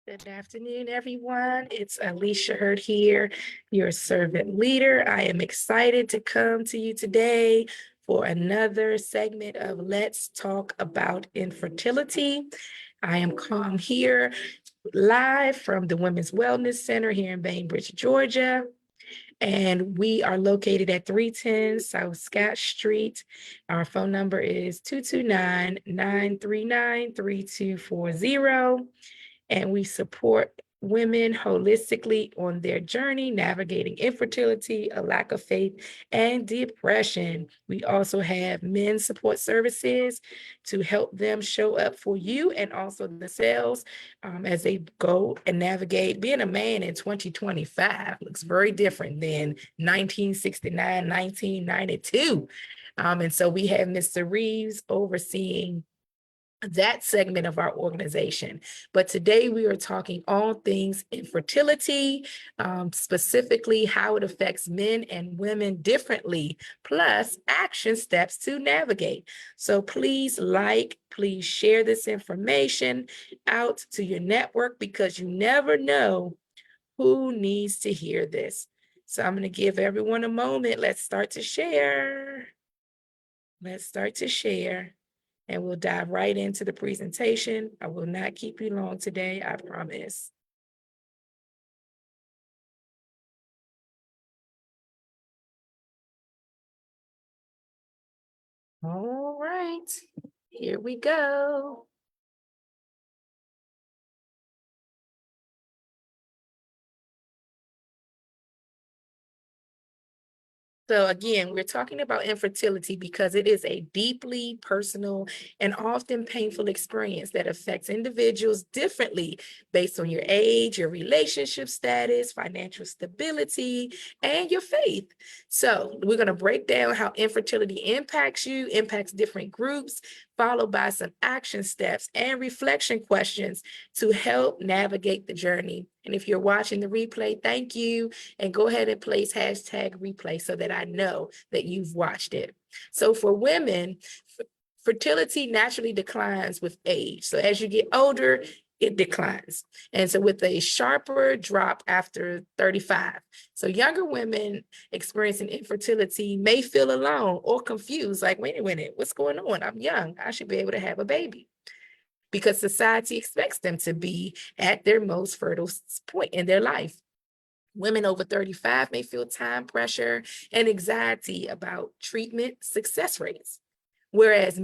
Good afternoon, everyone. It's Alicia Hurd here, your servant leader. I am excited to come to you today for another segment of Let's Talk About Infertility. I am here live from the Women's Wellness Center here in Bainbridge, Georgia. And we are located at 310 South Scott Street. Our phone number is 229-939-3240. And we support women holistically on their journey, navigating infertility, a lack of faith, and depression. We also have men's support services to help them show up for you and also themselves as they go and navigate. Being a man in 2025 looks very different than 1969, 1992. And so we have Mr. Reeves overseeing that segment of our organization. But today we are talking all things infertility, specifically how it affects men and women differently, plus action steps to navigate. So please please share this information out to your network because you never know who needs to hear this. So I'm going to give everyone a moment. Let's start to share. And we'll dive right into the presentation. I will not keep you long today, I promise. All right, here we go. So again, we're talking about infertility because it is a deeply personal and often painful experience that affects individuals differently based on your age, your relationship status, financial stability, and your faith. So we're going to break down how infertility impacts different groups, followed by some action steps and reflection questions to help navigate the journey. And if you're watching the replay, thank you. And go ahead and place hashtag replay so that I know that you've watched it. So for women, fertility naturally declines with age. So as you get older, it declines. And so with a sharper drop after 35. So younger women experiencing infertility may feel alone or confused, like, wait a minute, what's going on? I'm young. I should be able to have a baby. Because society expects them to be at their most fertile point in their life. Women over 35 may feel time pressure and anxiety about treatment success rates. Whereas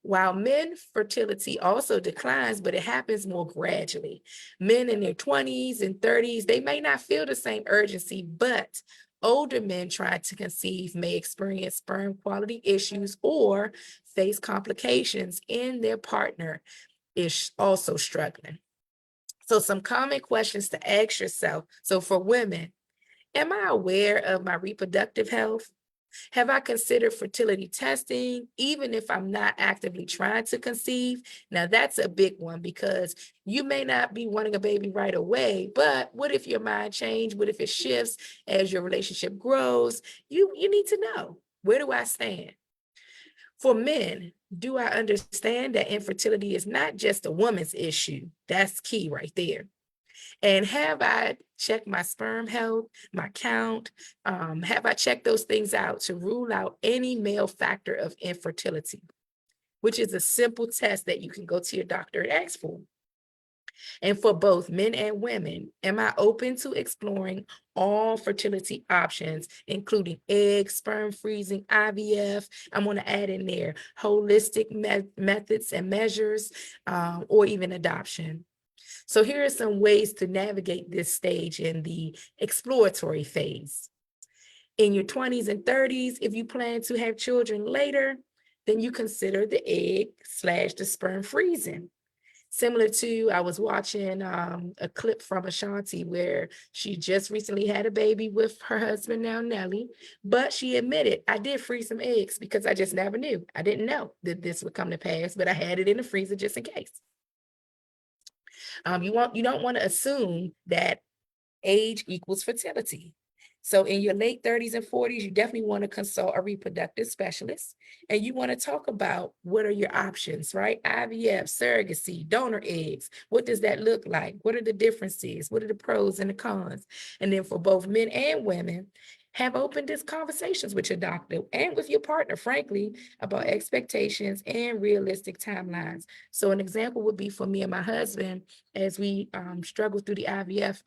while men fertility also declines, but it happens more gradually. Men in their 20s and 30s, they may not feel the same urgency, but older men trying to conceive may experience sperm quality issues or face complications in their partner is also struggling. So some common questions to ask yourself. So for women, am I aware of my reproductive health? Have I considered fertility testing, even if I'm not actively trying to conceive? Now, that's a big one because you may not be wanting a baby right away, but what if your mind changes? What if it shifts as your relationship grows? You need to know, where do I stand? For men, do I understand that infertility is not just a woman's issue? That's key right there. And have I checked my sperm health, my count? Have I checked those things out to rule out any male factor of infertility, which is a simple test that you can go to your doctor and ask for? And for both men and women, am I open to exploring all fertility options, including egg, sperm freezing, IVF? I'm going to add in there holistic methods and measures, or even adoption. So here are some ways to navigate this stage in the exploratory phase. In your 20s and 30s, if you plan to have children later, then you consider the egg/the sperm freezing. Similar to, I was watching a clip from Ashanti where she just recently had a baby with her husband now, Nelly, but she admitted, I did freeze some eggs because I just never knew. I didn't know that this would come to pass, but I had it in the freezer just in case. You don't want to assume that age equals fertility. So in your late 30s and 40s, you definitely want to consult a reproductive specialist, and you want to talk about what are your options, right? IVF, surrogacy, donor eggs. What does that look like? What are the differences? What are the pros and the cons? And then for both men and women, have open conversations with your doctor and with your partner, frankly, about expectations and realistic timelines. So an example would be for me and my husband, as we struggled through the IVF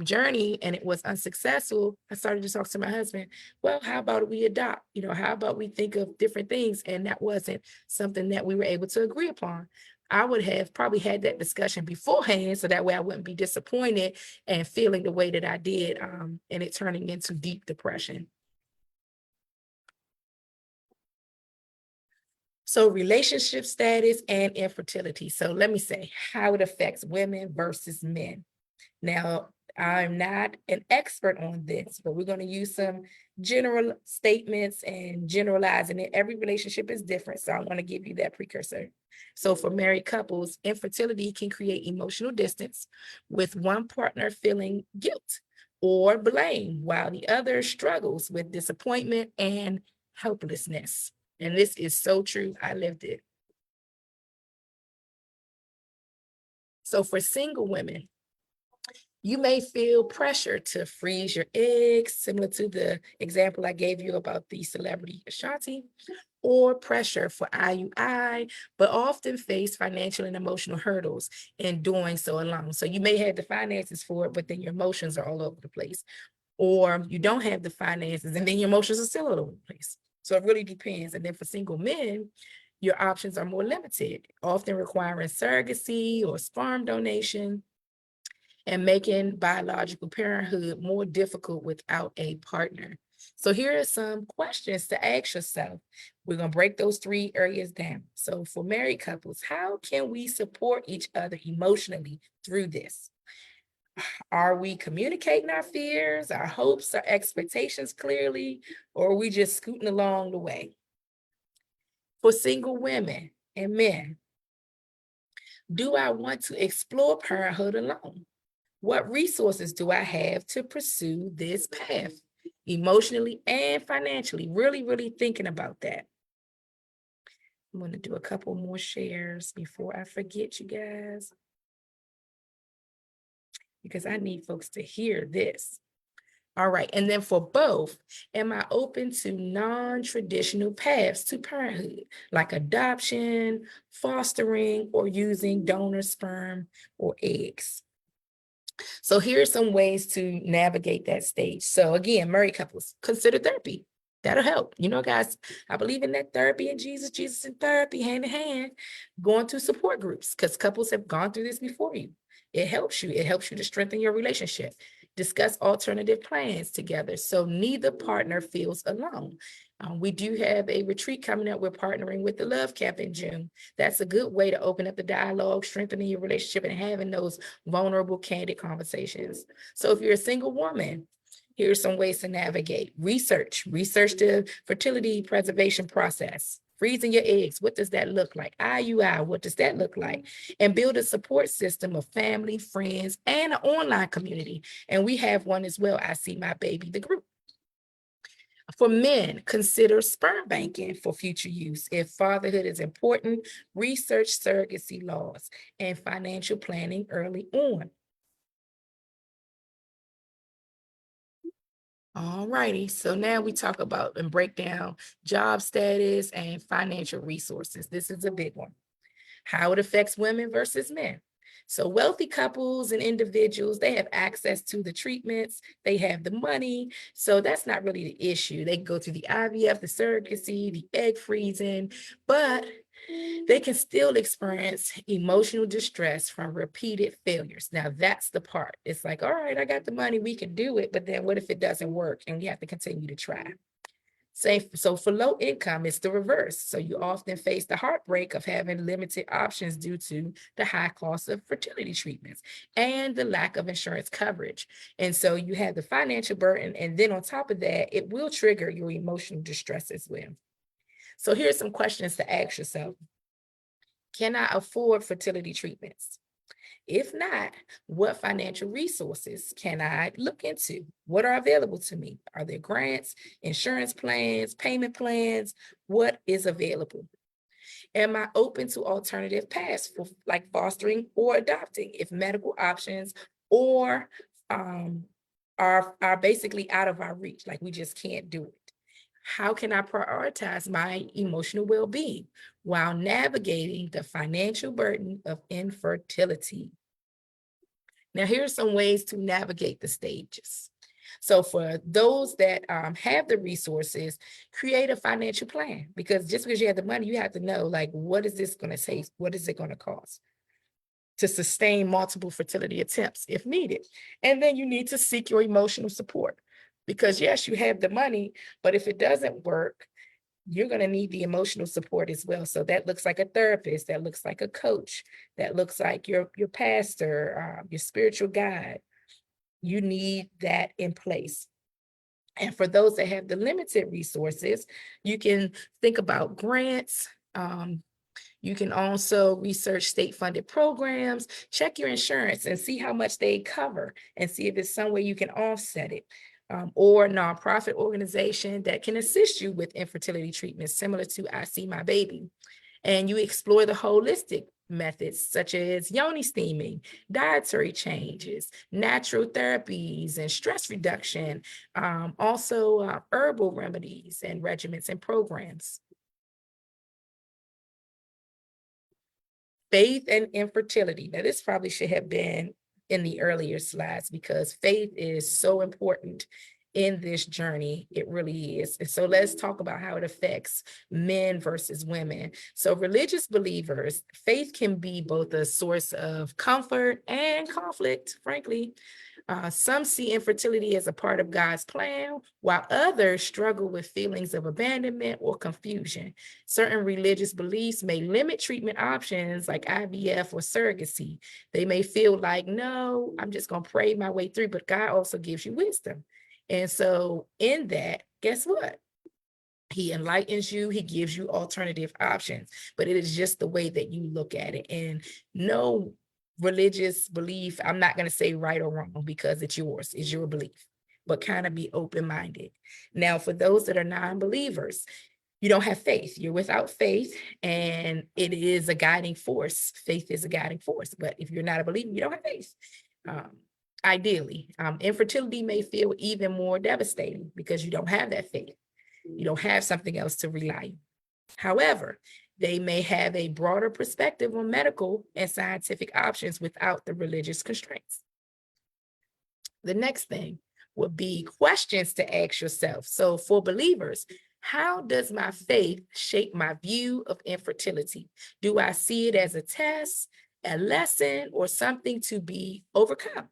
journey and it was unsuccessful, I started to talk to my husband. Well, how about we adopt? How about we think of different things? And that wasn't something that we were able to agree upon. I would have probably had that discussion beforehand, so that way I wouldn't be disappointed and feeling the way that I did, and it turning into deep depression. So relationship status and infertility. So let me say how it affects women versus men. Now, I'm not an expert on this, but we're going to use some general statements and generalizing it. Every relationship is different, so I want to give you that precursor. So for married couples, infertility can create emotional distance, with one partner feeling guilt or blame while the other struggles with disappointment and helplessness. And this is so true. I lived it. So for single women, you may feel pressure to freeze your eggs, similar to the example I gave you about the celebrity Ashanti, or pressure for IUI, but often face financial and emotional hurdles in doing so alone. So you may have the finances for it, but then your emotions are all over the place. Or you don't have the finances and then your emotions are still all over the place. So it really depends. And then for single men, your options are more limited, often requiring surrogacy or sperm donation, and making biological parenthood more difficult without a partner. So here are some questions to ask yourself. We're going to break those 3 areas down. So for married couples, how can we support each other emotionally through this? Are we communicating our fears, our hopes, our expectations clearly, or are we just scooting along the way? For single women and men, do I want to explore parenthood alone? What resources do I have to pursue this path emotionally and financially? Really, really thinking about that. I'm going to do a couple more shares before I forget, you guys, because I need folks to hear this. All right. And then for both, am I open to non-traditional paths to parenthood, like adoption, fostering, or using donor sperm or eggs? So here are some ways to navigate that stage. So again, married couples, consider therapy. That'll help. Guys, I believe in that therapy and Jesus and therapy hand in hand, going to support groups because couples have gone through this before you. It helps you. It helps you to strengthen your relationship. Discuss alternative plans together so neither partner feels alone. We do have a retreat coming up. We're partnering with the Love Camp in June. That's a good way to open up the dialogue, strengthening your relationship, and having those vulnerable, candid conversations. So if you're a single woman, here's some ways to navigate. Research the fertility preservation process. Freezing your eggs, what does that look like? IUI, what does that look like? And build a support system of family, friends, and an online community. And we have one as well. I See My Baby, the group. For men, consider sperm banking for future use. If fatherhood is important, research surrogacy laws and financial planning early on. All righty. So now we talk about and break down job status and financial resources. This is a big one. How it affects women versus men. So wealthy couples and individuals, they have access to the treatments, they have the money. So that's not really the issue. They can go through the IVF, the surrogacy, the egg freezing, but they can still experience emotional distress from repeated failures. Now that's the part. It's like, all right, I got the money, we can do it, but then what if it doesn't work and we have to continue to try? So for low income, it's the reverse. So you often face the heartbreak of having limited options due to the high cost of fertility treatments and the lack of insurance coverage. And so you have the financial burden, and then on top of that, it will trigger your emotional distress as well. So here's some questions to ask yourself. Can I afford fertility treatments? If not, what financial resources can I look into? What are available to me? Are there grants, insurance plans, payment plans? What is available? Am I open to alternative paths for like fostering or adopting if medical options or um, are basically out of our reach, like we just can't do it? How can I prioritize my emotional well-being while navigating the financial burden of infertility? Now, here's some ways to navigate the stages. So for those that have the resources, create a financial plan, because just because you have the money, you have to know, like, what is this going to take? What is it going to cost to sustain multiple fertility attempts if needed? And then you need to seek your emotional support, because yes, you have the money, but if it doesn't work, you're going to need the emotional support as well. So that looks like a therapist, that looks like a coach, that looks like your pastor, your spiritual guide. You need that in place. And for those that have the limited resources, you can think about grants. You can also research state-funded programs, check your insurance and see how much they cover and see if it's some way you can offset it. Or a nonprofit organization that can assist you with infertility treatments similar to I See My Baby. And you explore the holistic methods such as yoni steaming, dietary changes, natural therapies, and stress reduction, also herbal remedies and regimens and programs. Faith and infertility. Now, this probably should have been in the earlier slides because faith is so important in this journey. It really is. And so let's talk about how it affects men versus women. So religious believers, faith can be both a source of comfort and conflict, frankly. Some see infertility as a part of God's plan, while others struggle with feelings of abandonment or confusion. Certain religious beliefs may limit treatment options like IVF or surrogacy. They may feel like, no, I'm just going to pray my way through, but God also gives you wisdom. And so, in that, guess what? He enlightens you, he gives you alternative options, but it is just the way that you look at it. And no religious belief, I'm not going to say right or wrong because it's yours, it's your belief, but kind of be open minded. Now, for those that are non believers, you don't have faith, you're without faith, and it is a guiding force. Faith is a guiding force, but if you're not a believer, you don't have faith. Um, Ideally, infertility may feel even more devastating because you don't have that faith. You don't have something else to rely on. However, they may have a broader perspective on medical and scientific options without the religious constraints. The next thing would be questions to ask yourself. So for believers, how does my faith shape my view of infertility? Do I see it as a test, a lesson, or something to be overcome?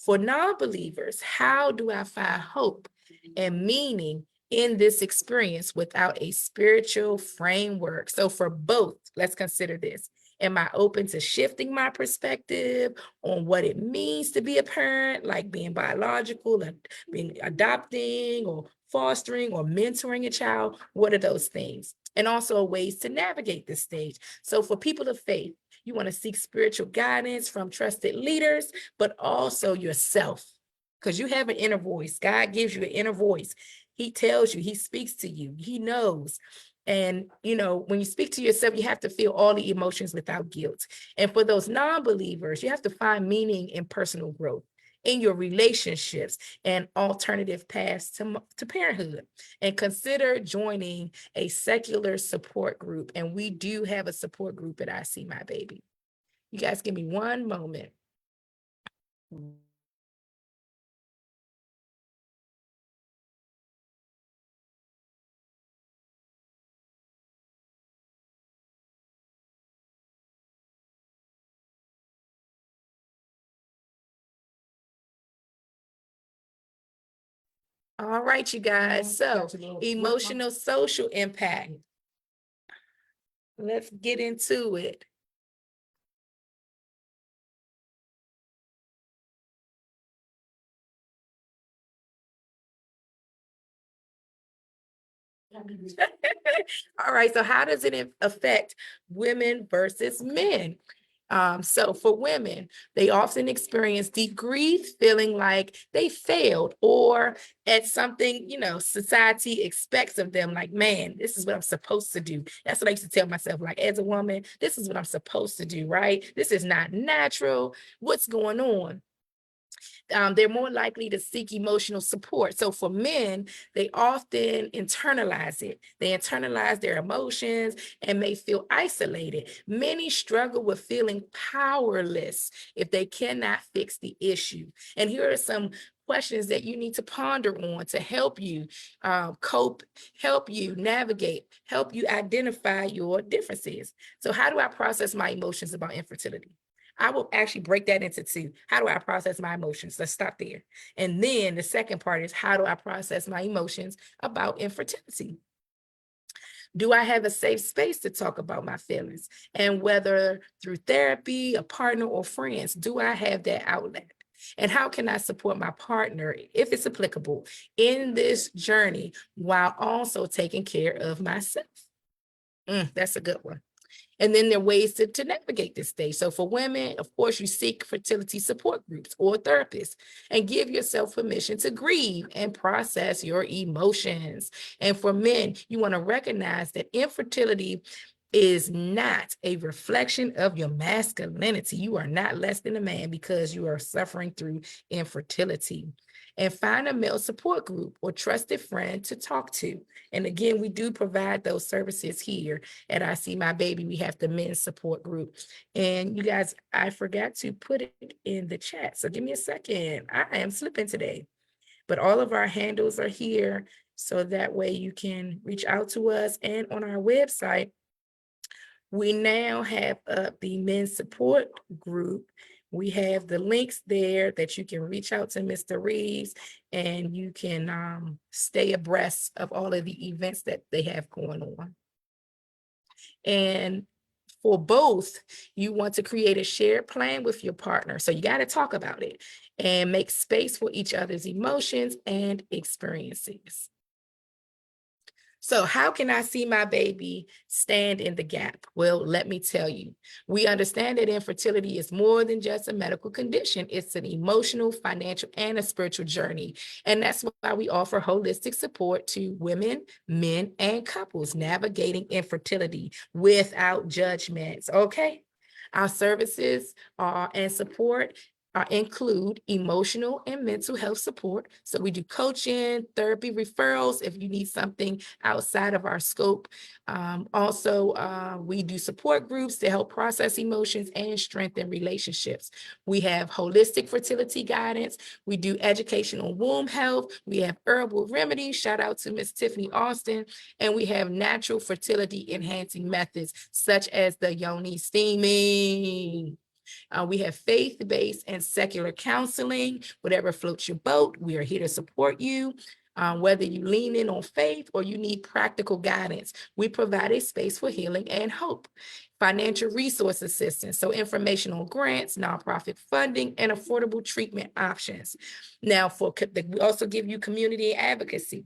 For non-believers, how do I find hope and meaning in this experience without a spiritual framework? So for both, let's consider this. Am I open to shifting my perspective on what it means to be a parent, like being biological, like being adopting or fostering or mentoring a child? What are those things? And also ways to navigate this stage. So for people of faith, you want to seek spiritual guidance from trusted leaders, but also yourself, because you have an inner voice. God gives you an inner voice. He tells you, he speaks to you, he knows. And, when you speak to yourself, you have to feel all the emotions without guilt. And for those non-believers, you have to find meaning in personal growth, in your relationships, and alternative paths to parenthood. And consider joining a secular support group. And we do have a support group at I See My Baby. You guys give me one moment. All right, you guys. So, emotional social impact. Let's get into it. All right, so how does it affect women versus men? So for women, they often experience deep grief, feeling like they failed or at something, society expects of them. Like, man, this is what I'm supposed to do. That's what I used to tell myself, like, as a woman, this is what I'm supposed to do, right? This is not natural. What's going on? They're more likely to seek emotional support. So for men, they often internalize it. They internalize their emotions and may feel isolated. Many struggle with feeling powerless if they cannot fix the issue. And here are some questions that you need to ponder on to help you cope, help you navigate, help you identify your differences. So how do I process my emotions about infertility? I will actually break that into two. How do I process my emotions? Let's stop there. And then the second part is, how do I process my emotions about infertility? Do I have a safe space to talk about my feelings? And whether through therapy, a partner, or friends, do I have that outlet? And how can I support my partner, if it's applicable, in this journey while also taking care of myself? That's a good one. And then there are ways to navigate this stage. So for women, of course, you seek fertility support groups or therapists and give yourself permission to grieve and process your emotions. And for men, you want to recognize that infertility is not a reflection of your masculinity. You are not less than a man because you are suffering through infertility. And find a male support group or trusted friend to talk to. And again, we do provide those services here at I See My Baby. We have the men's support group. And you guys, I forgot to put it in the chat. So give me a second. I am slipping today. But all of our handles are here. So that way you can reach out to us. And on our website, we now have the men's support group. We have the links there that you can reach out to Mr. Reeves and you can stay abreast of all of the events that they have going on. And for both, you want to create a shared plan with your partner. So you got to talk about it and make space for each other's emotions and experiences. So how can I see my baby stand in the gap? Well, let me tell you, we understand that infertility is more than just a medical condition. It's an emotional, financial, and a spiritual journey. And that's why we offer holistic support to women, men, and couples navigating infertility without judgments, okay? Our services and support include emotional and mental health support. So we do coaching, therapy referrals if you need something outside of our scope. Also, we do support groups to help process emotions and strengthen relationships. We have holistic fertility guidance. We do education on womb health. We have herbal remedies. Shout out to Miss Tiffany Austin. And we have natural fertility enhancing methods such as the yoni steaming. We have faith-based and secular counseling. Whatever floats your boat, we are here to support you. Whether you lean in on faith or you need practical guidance, we provide a space for healing and hope. Financial resource assistance, so information on grants, nonprofit funding, and affordable treatment options. Now, we also give you community advocacy,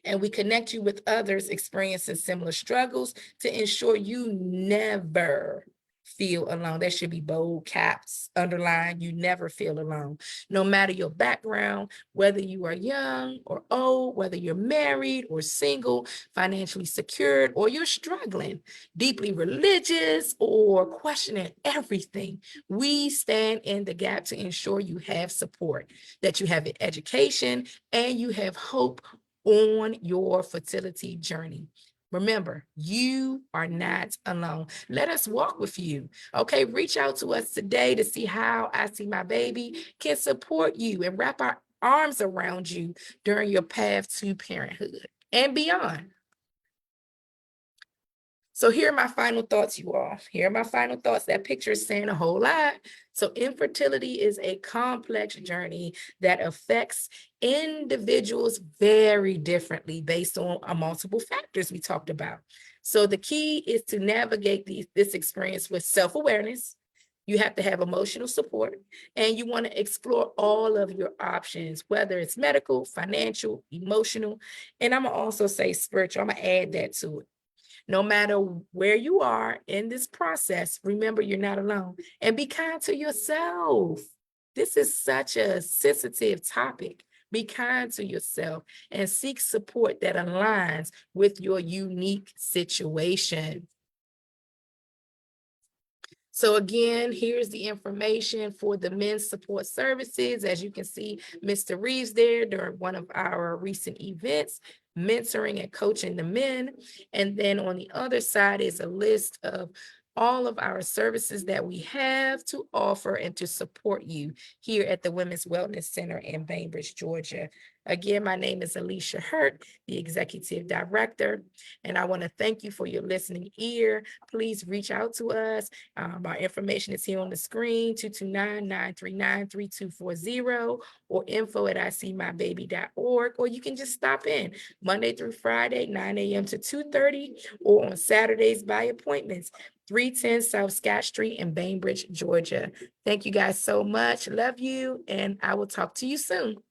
and we connect you with others experiencing similar struggles to ensure you never feel alone. That should be bold caps, underlined. You never feel alone. No matter your background, whether you are young or old, whether you're married or single, financially secured, or you're struggling, deeply religious, or questioning everything, we stand in the gap to ensure you have support, that you have an education, and you have hope on your fertility journey. Remember, you are not alone. Let us walk with you. Okay, reach out to us today to see how I See My Baby can support you and wrap our arms around you during your path to parenthood and beyond. So here are my final thoughts, you all. Here are my final thoughts. That picture is saying a whole lot. So infertility is a complex journey that affects individuals very differently based on multiple factors we talked about. So the key is to navigate this experience with self-awareness. You have to have emotional support, and you want to explore all of your options, whether it's medical, financial, emotional, and I'm going to also say spiritual. I'm going to add that to it. No matter where you are in this process, remember you're not alone, and be kind to yourself. This is such a sensitive topic. Be kind to yourself and seek support that aligns with your unique situation. So again, here's the information for the men's support services. As you can see, Mr. Reeves there during one of our recent events, mentoring and coaching the men. And then on the other side is a list of all of our services that we have to offer and to support you here at the Women's Wellness Center in Bainbridge, Georgia. Again, my name is Alicia Hurt, the Executive Director, and I want to thank you for your listening ear. Please reach out to us. Our information is here on the screen, 229-939-3240 or info@icmybaby.org, or you can just stop in Monday through Friday, 9 a.m. to 2:30, or on Saturdays by appointments, 310 South Scott Street in Bainbridge, Georgia. Thank you guys so much. Love you, and I will talk to you soon.